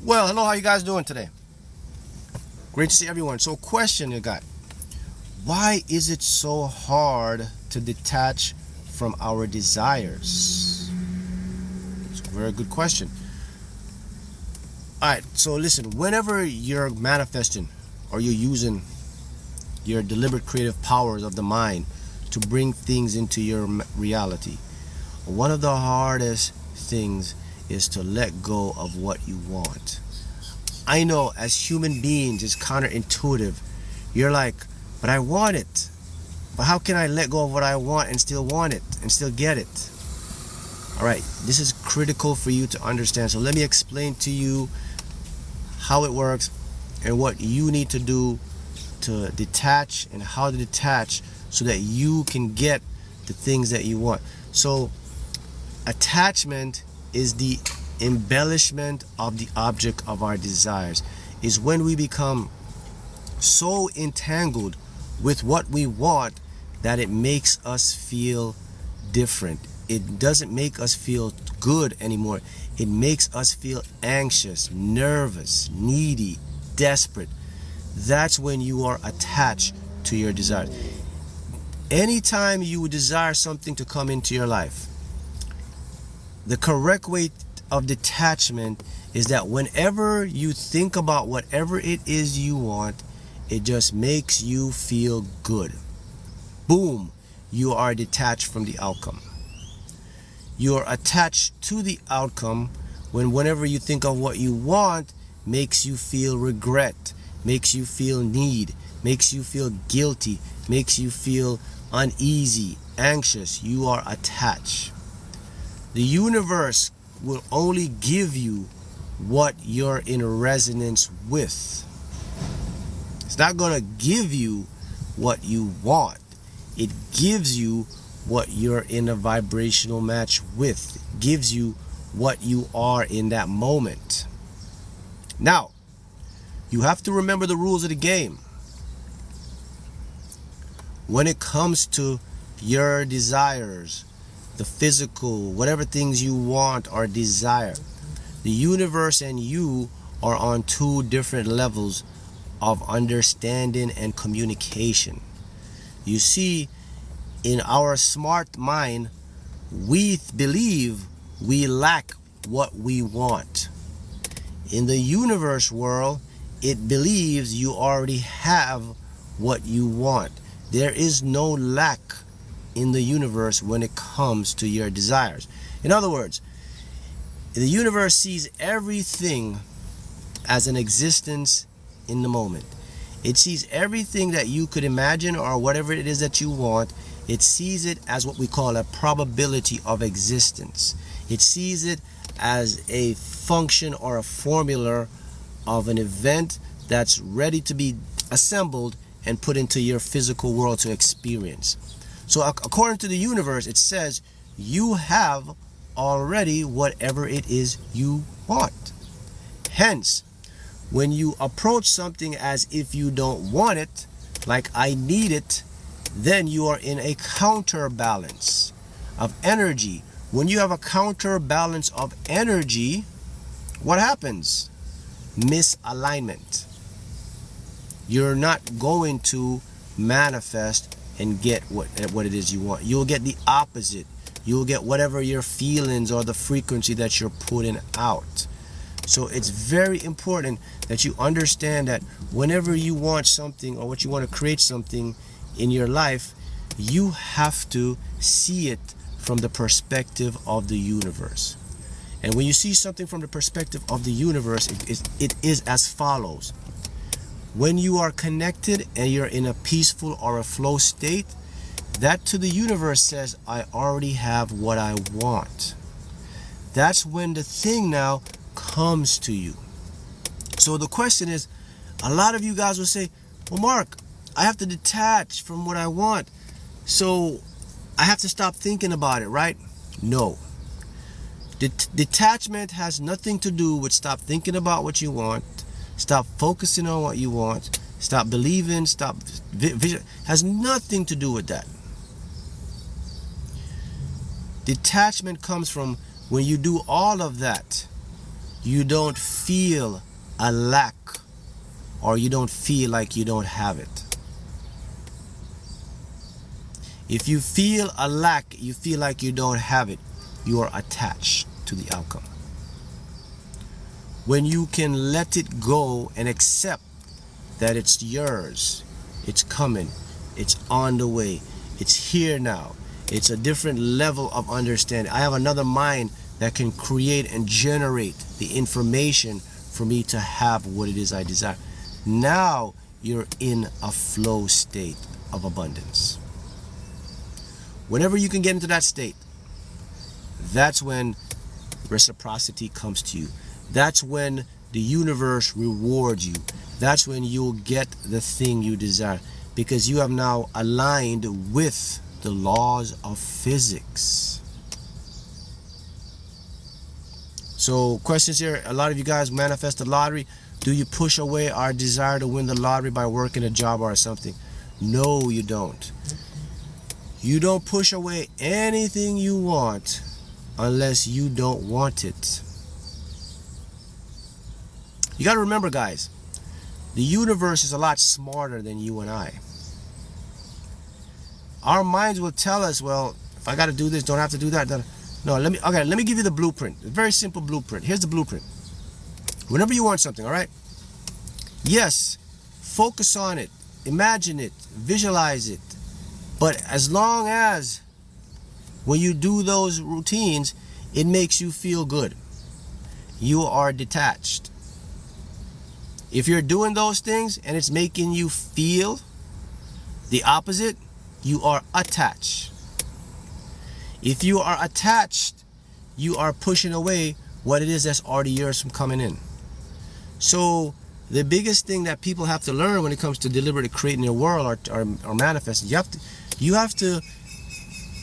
Well, hello, how you guys doing today? Great to see everyone. So question you got. Why is it so hard to detach from our desires? It's a very good question. Alright, so listen, whenever you're manifesting or you're using your deliberate creative powers of the mind to bring things into your reality, one of the hardest things is to let go of what you want. I know as human beings it's counterintuitive. You're like, but I want it. But how can I let go of what I want and still want it and still get it? Alright, this is critical for you to understand. So let me explain to you how it works and what you need to do to detach and how to detach so that you can get the things that you want. So attachment is the embellishment of the object of our desires. Is when we become so entangled with what we want that it makes us feel different. It doesn't make us feel good anymore. It makes us feel anxious, nervous, needy, desperate. That's when you are attached to your desire. Anytime you desire something to come into your life, the correct way of detachment is that whenever you think about whatever it is you want, it just makes you feel good. Boom, you are detached from the outcome. You are attached to the outcome whenever you think of what you want, makes you feel regret, makes you feel need, makes you feel guilty, makes you feel uneasy, anxious. You are attached. The universe will only give you what you're in resonance with. It's not going to give you what you want. It gives you what you're in a vibrational match with. It gives you what you are in that moment. Now, you have to remember the rules of the game. When it comes to your desires, the physical, whatever things you want or desire, the universe and you are on two different levels of understanding and communication. You see, in our smart mind, we believe we lack what we want. In the universe world, it believes you already have what you want. There is no lack in the universe when it comes to your desires. In other words, the universe sees everything as an existence in the moment. It sees everything that you could imagine or whatever it is that you want. It sees it as what we call a probability of existence. It sees it as a function or a formula of an event that's ready to be assembled and put into your physical world to experience. So according to the universe, it says you have already whatever it is you want. Hence, when you approach something as if you don't want it, like I need it, then you are in a counterbalance of energy. When you have a counterbalance of energy, what happens? Misalignment. You're not going to manifest and get what it is you want. You'll get the opposite. You'll get whatever your feelings or the frequency that you're putting out. So it's very important that you understand that whenever you want something or what you want to create something in your life, you have to see it from the perspective of the universe. And when you see something from the perspective of the universe, it is as follows. When you are connected and you're in a peaceful or a flow state, that to the universe says, I already have what I want. That's when the thing now comes to you. So the question is, a lot of you guys will say, well, Mark, I have to detach from what I want, so I have to stop thinking about it, right? No. Detachment has nothing to do with stop thinking about what you want, stop focusing on what you want, stop believing, stop vision. Has nothing to do with that. Detachment comes from when you do all of that, you don't feel a lack, or you don't feel like you don't have it. If you feel a lack, you feel like you don't have it, you are attached to the outcome. When you can let it go and accept that it's yours, it's coming, it's on the way, it's here now, it's a different level of understanding. I have another mind that can create and generate the information for me to have what it is I desire. Now you're in a flow state of abundance. Whenever you can get into that state, that's when reciprocity comes to you. That's when the universe rewards you. That's when you'll get the thing you desire, because you have now aligned with the laws of physics. So questions here. A lot of you guys manifest the lottery. Do you push away our desire to win the lottery by working a job or something? No, you don't. You don't push away anything you want unless you don't want it. You got to remember, guys, the universe is a lot smarter than you and I. Our minds will tell us, well, if I got to do this, don't have to do that. No, let me give you the blueprint. A very simple blueprint. Here's the blueprint. Whenever you want something, all right? Yes, focus on it, imagine it, visualize it. But as long as when you do those routines, it makes you feel good, you are detached. If you're doing those things and it's making you feel the opposite, you are attached. If you are attached, you are pushing away what it is that's already yours from coming in. So the biggest thing that people have to learn when it comes to deliberately creating their world or manifesting, you have to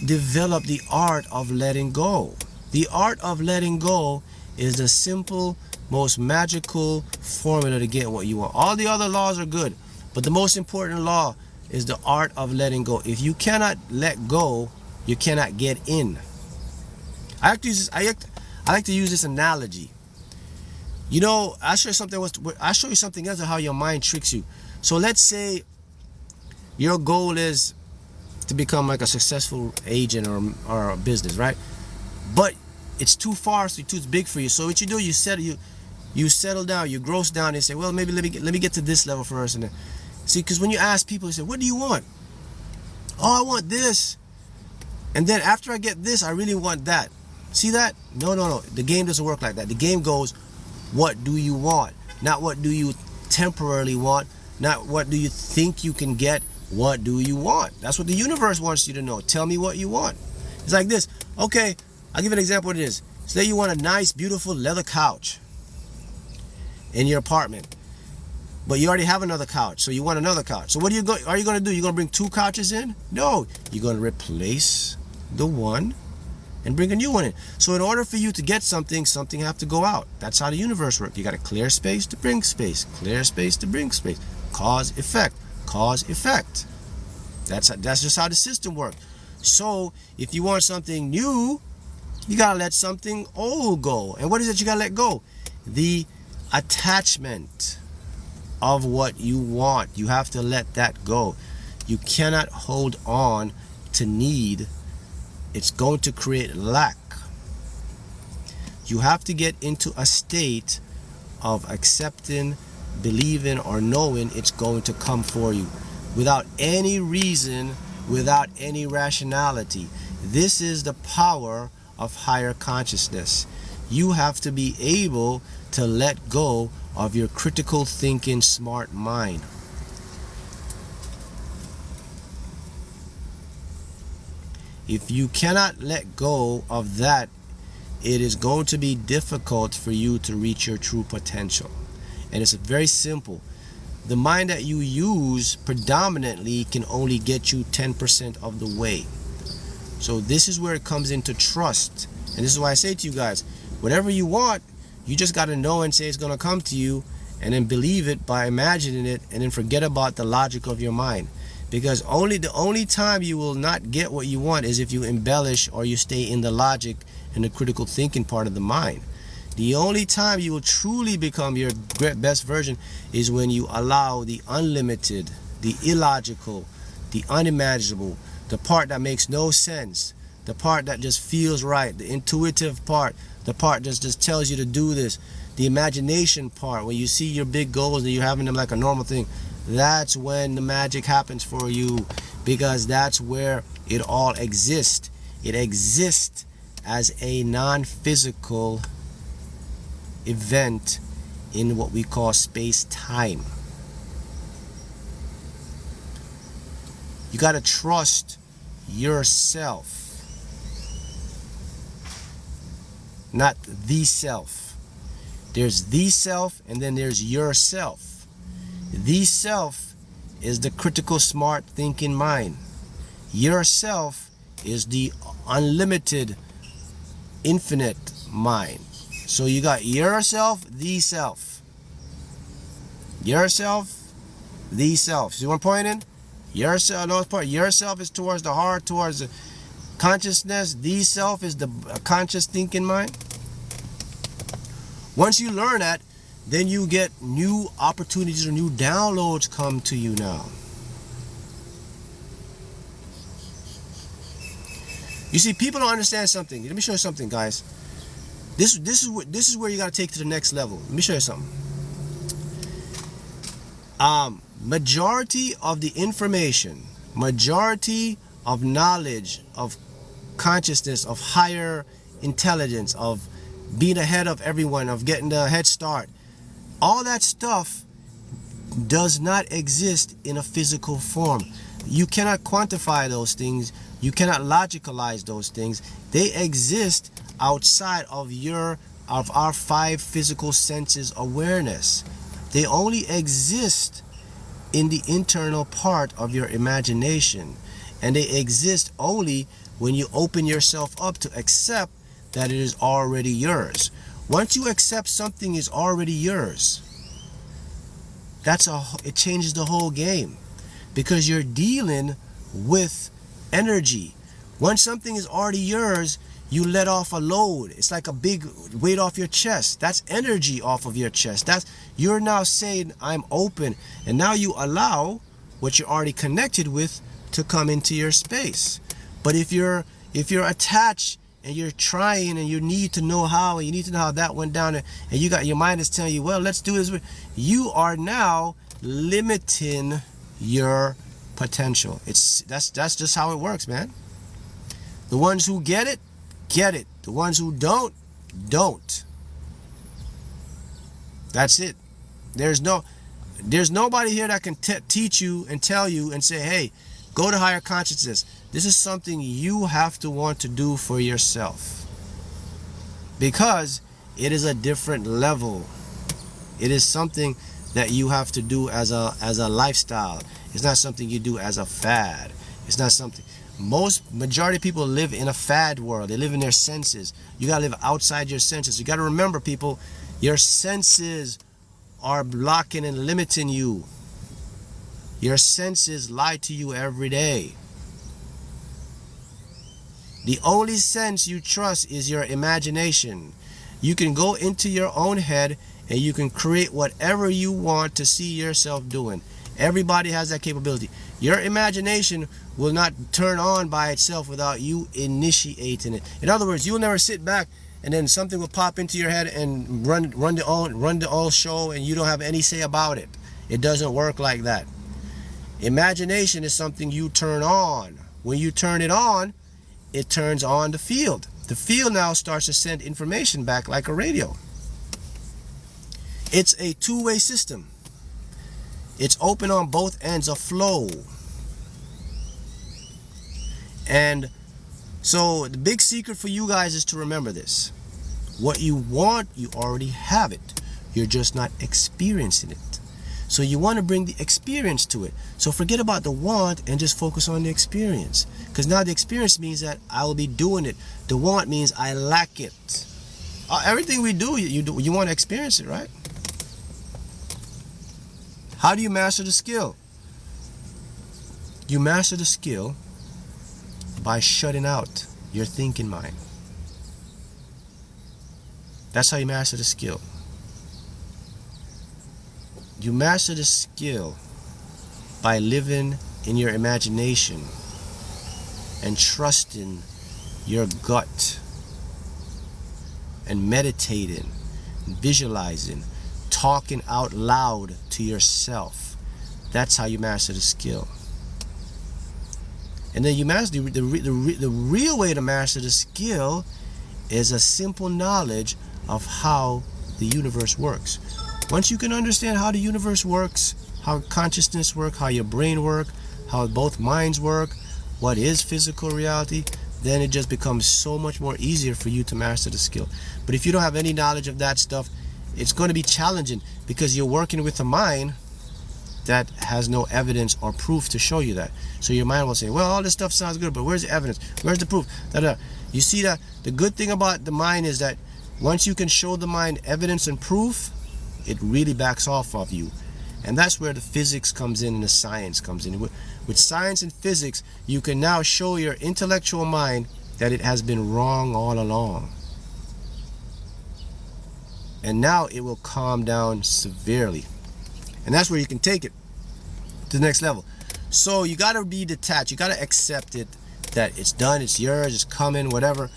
develop the art of letting go. The art of letting go is the simple, most magical formula to get what you want. All the other laws are good, but the most important law is the art of letting go. If you cannot let go, you cannot get in. I like to use this analogy. You know, I'll show you something else of how your mind tricks you. So let's say your goal is to become like a successful agent or a business, right? But it's too far, so too big for you. So what you do, you settle down, you gross down, and say, well, maybe let me get to this level first. And then, see, because when you ask people, they say, what do you want? Oh, I want this. And then after I get this, I really want that. See that? No. The game doesn't work like that. The game goes, what do you want? Not what do you temporarily want. Not what do you think you can get. What do you want? That's what the universe wants you to know. Tell me what you want. It's like this. Okay, I'll give you an example of this. Say you want a nice, beautiful leather couch in your apartment, but you already have another couch, so you want another couch. So what are you going to do? You're going to bring two couches in? No, you're going to replace the one and bring a new one in. So in order for you to get something have to go out. That's how the universe works. You got to clear space to bring space, clear space to bring space. Cause, effect, cause, effect. That's just how the system works. So if you want something new, you got to let something old go. And what is it you got to let go? The attachment of what you want. You have to let that go. You cannot hold on to need. It's going to create lack. You have to get into a state of accepting, believing, or knowing it's going to come for you without any reason, without any rationality. This is the power of higher consciousness. You have to be able to let go of your critical thinking smart mind. If you cannot let go of that, it is going to be difficult for you to reach your true potential. And it's very simple. The mind that you use predominantly can only get you 10% of the way. So this is where it comes into trust. And this is why I say to you guys, whatever you want, you just got to know and say it's going to come to you, and then believe it by imagining it, and then forget about the logic of your mind. Because the only time you will not get what you want is if you embellish or you stay in the logic and the critical thinking part of the mind. The only time you will truly become your best version is when you allow the unlimited, the illogical, the unimaginable, the part that makes no sense, the part that just feels right, the intuitive part, the part that just tells you to do this, the imagination part, when you see your big goals and you're having them like a normal thing. That's when the magic happens for you, because that's where it all exists. It exists as a non-physical event in what we call space-time. You got to trust yourself, not the self. There's the self, and then there's yourself. The self is the critical, smart, thinking mind. Yourself is the unlimited, infinite mind. So you got yourself, the self. Yourself, the self. See what I'm pointing? Yourself, no part. Yourself is towards the heart, towards the consciousness. The self is the conscious thinking mind. Once you learn that, then you get new opportunities or new downloads come to you now. You see, people don't understand something. Let me show you something, guys. This is where you got to take to the next level. Let me show you something. Majority of the information, majority of knowledge, of consciousness, of higher intelligence, of being ahead of everyone, of getting the head start, all that stuff does not exist in a physical form. You cannot quantify those things. You cannot logicalize those things. They exist outside of our five physical senses awareness. They only exist in the internal part of your imagination, and they exist only when you open yourself up to accept that it is already yours. Once you accept something is already yours, it changes the whole game, because you're dealing with energy. Once something is already yours, you let off a load. It's like a big weight off your chest. That's energy off of your chest. You're now saying, I'm open. And now you allow what you're already connected with to come into your space. But if you're attached and you're trying and you need to know how, and you need to know how that went down, and you got your mind is telling you, well, let's do this, you are now limiting your potential. That's just how it works, man. The ones who get it, get it. The ones who don't. That's it. There's nobody here that can teach you and tell you and say, hey, go to higher consciousness. This is something you have to want to do for yourself, because it is a different level. It is something that you have to do as a lifestyle. It's not something you do as a fad. It's not something. Majority of people live in a fad world. They live in their senses. You gotta live outside your senses. You gotta remember, people, your senses are blocking and limiting you. Your senses lie to you every day. The only sense you trust is your imagination. You can go into your own head and you can create whatever you want to see yourself doing. Everybody has that capability. Your imagination will not turn on by itself without you initiating it. In other words, you'll never sit back and then something will pop into your head and run the whole show, and you don't have any say about it. It doesn't work like that. Imagination is something you turn on. When you turn it on, it turns on the field. The field now starts to send information back like a radio. It's a two-way system. It's open on both ends of flow. And so the big secret for you guys is to remember this. What you want, you already have it. You're just not experiencing it. So you want to bring the experience to it. So forget about the want and just focus on the experience. Because now the experience means that I will be doing it. The want means I lack it. Everything we do, you want to experience it, right? How do you master the skill? You master the skill by shutting out your thinking mind. That's how you master the skill. You master the skill by living in your imagination and trusting your gut and meditating, visualizing, talking out loud to yourself. That's how you master the skill. And then you master the real way to master the skill is a simple knowledge of how the universe works. Once you can understand how the universe works, how consciousness works, how your brain works, how both minds work, what is physical reality, then it just becomes so much more easier for you to master the skill. But if you don't have any knowledge of that stuff, it's going to be challenging because you're working with a mind that has no evidence or proof to show you that. So your mind will say, well, all this stuff sounds good, but where's the evidence? Where's the proof? You see that the good thing about the mind is that once you can show the mind evidence and proof, it really backs off of you. And that's where the physics comes in and the science comes in. With science and physics, you can now show your intellectual mind that it has been wrong all along. And now it will calm down severely. And that's where you can take it to the next level. So you got to be detached. You got to accept it, that it's done, it's yours, it's coming, whatever.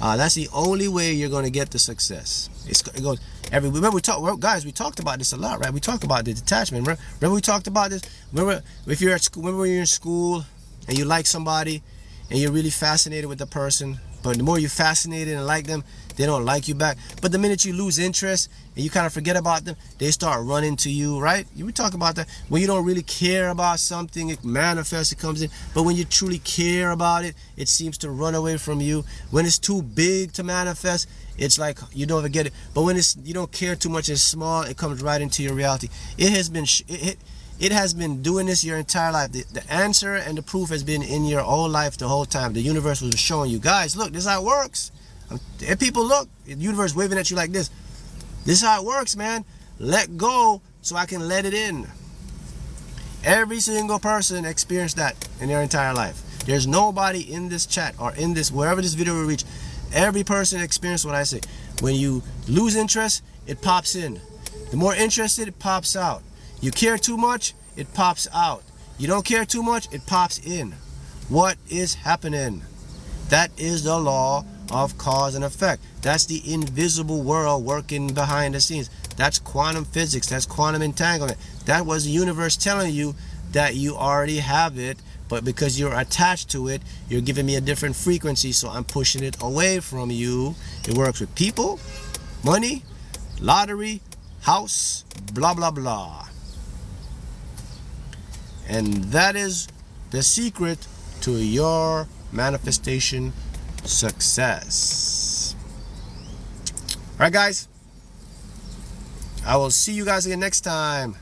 That's the only way you're going to get the success. It goes remember we talked about this a lot, right? We talked about the detachment. Remember we talked about this. Remember if you're at school, remember when you're in school and you like somebody and you're really fascinated with the person, but the more you're fascinated and like them, they don't like you back. But the minute you lose interest and you kind of forget about them, they start running to you, right? We talk about that. When you don't really care about something, it manifests, it comes in. But when you truly care about it, it seems to run away from you. When it's too big to manifest, it's like you don't ever get it. But when you don't care too much, it's small, it comes right into your reality. It has been doing this your entire life. The answer and the proof has been in your whole life the whole time. The universe was showing you, guys, look, this is how it works. And people, look, the universe waving at you like this. This is how it works, man. Let go so I can let it in. Every single person experienced that in their entire life. There's nobody in this chat or in this, wherever this video will reach, every person experienced what I say. When you lose interest, it pops in. The more interested, it pops out. You care too much, it pops out. You don't care too much, it pops in. What is happening? That is the law of cause and effect. That's the invisible world working behind the scenes. That's quantum physics. That's quantum entanglement. That was the universe telling you that you already have it, but because you're attached to it, you're giving me a different frequency, so I'm pushing it away from you. It works with people, money, lottery, house, blah, blah, blah. And that is the secret to your manifestation success. All right, guys. I will see you guys again next time.